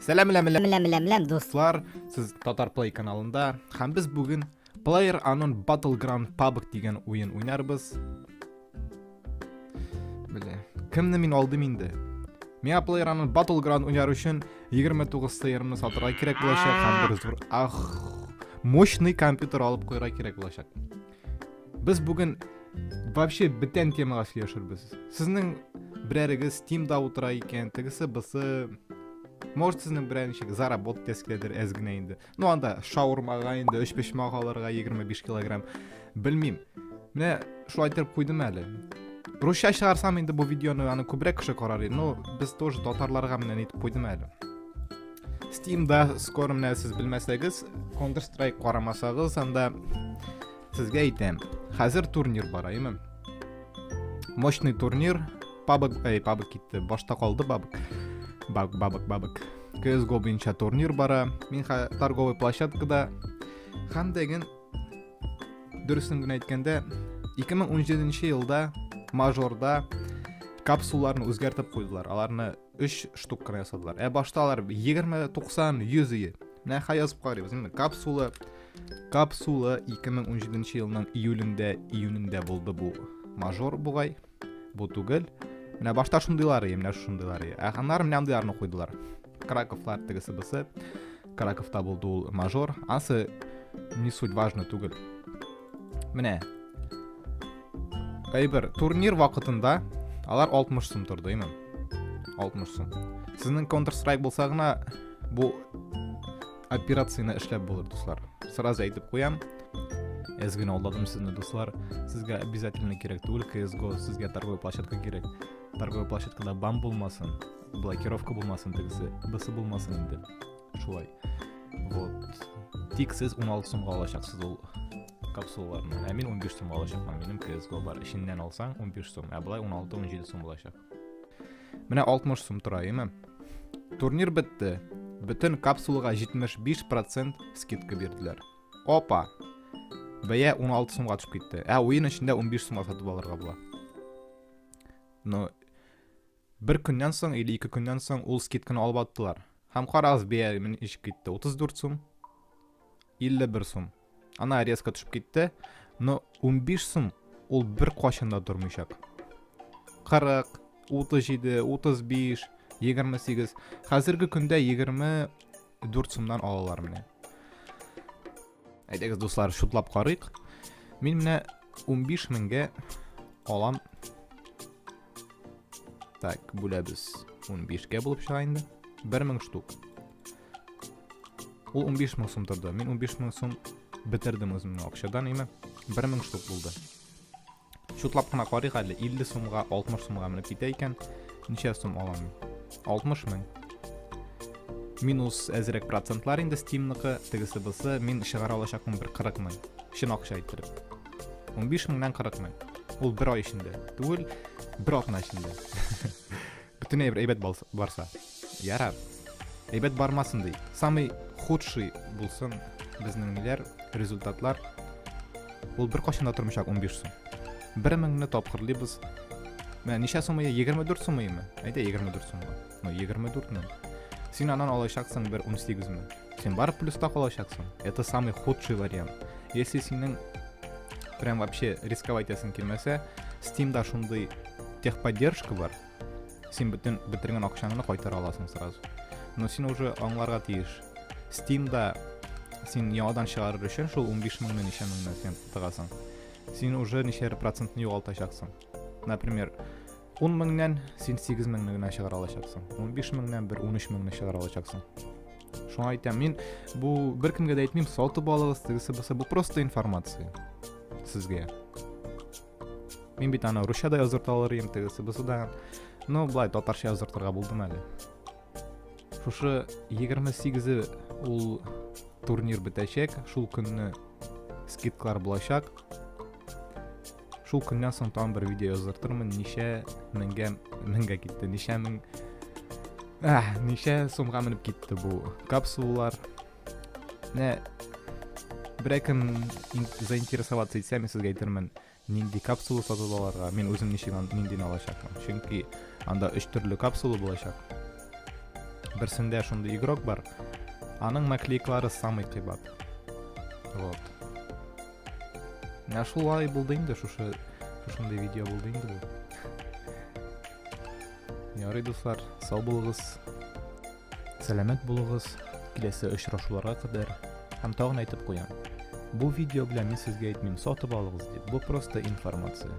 Сәлем Достар, сіз Tatar Play каналында, һәм біз бүгін PlayerUnknown Battleground PUBG деген ойын ойнарбыз. Кімні мен алдым енді? Мен PlayerUnknown Battleground ойнар үшін 29 сыйырымны сатырға керек болашақ, һәм бір мощный компьютер алып қойға керек болашақ. Біз бүгін вообще бітен темаға сөйлесербіз. Сіздің бірәрігіз Steam'да отыра екен, тігісі бысы может сіздің бірәншік заработать ескеледер әзгіне енді. Ну анда шаурмаға енді 3-5 мағаларға 25 килограмм білмейм. Міне шу айтырып қойдым әлі. Русша шығарсам енді бұл видеоны көбірек кіші қарар. Но біз тоже татарларға міне нетіп қойдым әлі. Steam'да скоро міне сіз білмәсәгіз, Counter-Strike қарамасағыз, анда сізге айтам. Қазір турнир бар, айым. Мощный турнир. PUBG кетті. Башта қалды PUBG. CSGO бойынша турнир бара. Мен торговый площадкада һәм деген дұрысын айтканда 2017 жылда мажорда капсулаларын өзгертіп қойдылар. Аларны 3 штук қана ясадылар. Башта алар 20, 90, 100. Мына жазып қарайбыз. Капсула 2017 жылның июнінде болды бұл мажор бугай. Бұл түгел. Мына башта шундыйлары, Ақандар мынандайларны қойдылар. Краковлар тегісі бысы. Краковта болды ол мажор. Асы не суть важны түгел. Міне. Бір турнир вақытында алар 60 сум тұрды, 60 сум. Сіздің Counter-Strike болсағына бұл операцияны ішлеп болыр, достар. Сразу айтып қоям. Әзгін алдадым сізді, достар. Сізге обязательно керек түгіл, CSGO сізге торговый площадка керек. Торговый площадкада бан болмасын, блокировка болмасын, тегісі, бысы болмасын енді. Шулай. Тек сіз 16 сумға алашақсыз ол капсулаларынан. Мен 15 сумға алашақпан, менің CSGO бар. Ішінен алсаң 15 сум, бұлай 16-17 сум болашақ. Міне 60 сум тұра, Турнир бітті. Бүтін капсулаға 75% скидка берділер. Опа! Бәйе 16 сумға түшіп кетті. Ойын ішінде 15 сумға сатып алырға бұла. Но бір күннен соң, или 2 күннен соң ол скидканы алып аттылар. Һәм қарағыз бәйе мен ішіп кетті. 34 сум, 51 сум. Ана резко түшіп кетті. Но 15 сум ол бір қошында тұрмышақ. 40, 37, 35, 28. Қазіргі күнде 24 сумдан алалар міне. Әйдегіз достар, шутлап қарайық. Мен міне 15 мыңға алам. Так, бөләбіз 15-ге болып шығайынды. 1000 штук. Ол 15 мың сум тұрды. Мен 15 мың сум бітірдім өзімнің ақшадан, 1000 штук болды. Шутлап қана қарайық әлі 50 сумға, 60 сумға мініп кете екен. Неше сум аламын? 60 мың. Минус әзірек процентлар енді Steam'нықы тігісі бұсы. Мен шығара алашақпын бір 40 мың. Шын ақша айттырып. 15 мыңнан 40 мың. Ол бір ай ішінде. Түгіл бір атына ішінде. Бүтін әйбет барса. Ярар. Әйбет бармасын дей. Самый худший болсын біздің нелер, результатлар. Ол бір қошында тұрмышақ 15 сум. 1 мыңны тапқырлы біз. Неше сумы 24 сумы ема? Айда 24 сумға. 24 мың. Сен анан алашақсың бір 18 мың. Сен барып плюста алашақсың. Это самый худший вариант. Если сенің прям вообще рисковать ясың келмесе, Steam'да шундай техподдержка бар. Сен бітірген ақшаңны қайтара аласың сразу. Но сен уже аңларға тиіш. Steam'да сен яңадан шығарыр үшін шул 15 мыңны неше мыңны сен тығасың. Сен уже нешері процентны жоғалташақсың. Например, 10 мыңнан сен 8 мыңны шығара алашақсың. 15 мыңнан бір 13 мыңны шығара алашақсың. Шуңа айтам, мен бұл бір кімге де айтмейм, сатып алығыз тігісі бұсы, бұл просто информация сізге. Мен бет ана русшада язырт алыр ем тігісі бұсы да, но бұлай татарша языртырға болдым әлі. Шушы 28-і ол турнир бітәшек, шул күнні скидкалар болашақ. Шул күннен соң там бір видео языртырмын, неше мыңға кетті, неше сумға мініп кетті бұл капсулалар. Бір әкім заинтересоваться етсе, мен сізге айтырмын, ненде капсулы сатып аларға, мен өзім ненден алашақпын. Чүнки анда 3 түрлі капсулы болашақ. Берсендә шундый игрок бар. Аның наклейкалары самый кыйбат. Вот. Я шулай булды инде, шушындай видео булды инде бу. Ярый дуслар, сау булыгыз. Сәламәт булыгыз. Киләсе очрашуларга кадәр. Һәм тагын әйтеп куям. Бу видео белән мин сезгә әйтмим сатып алыгыз дип. Бу просто информация.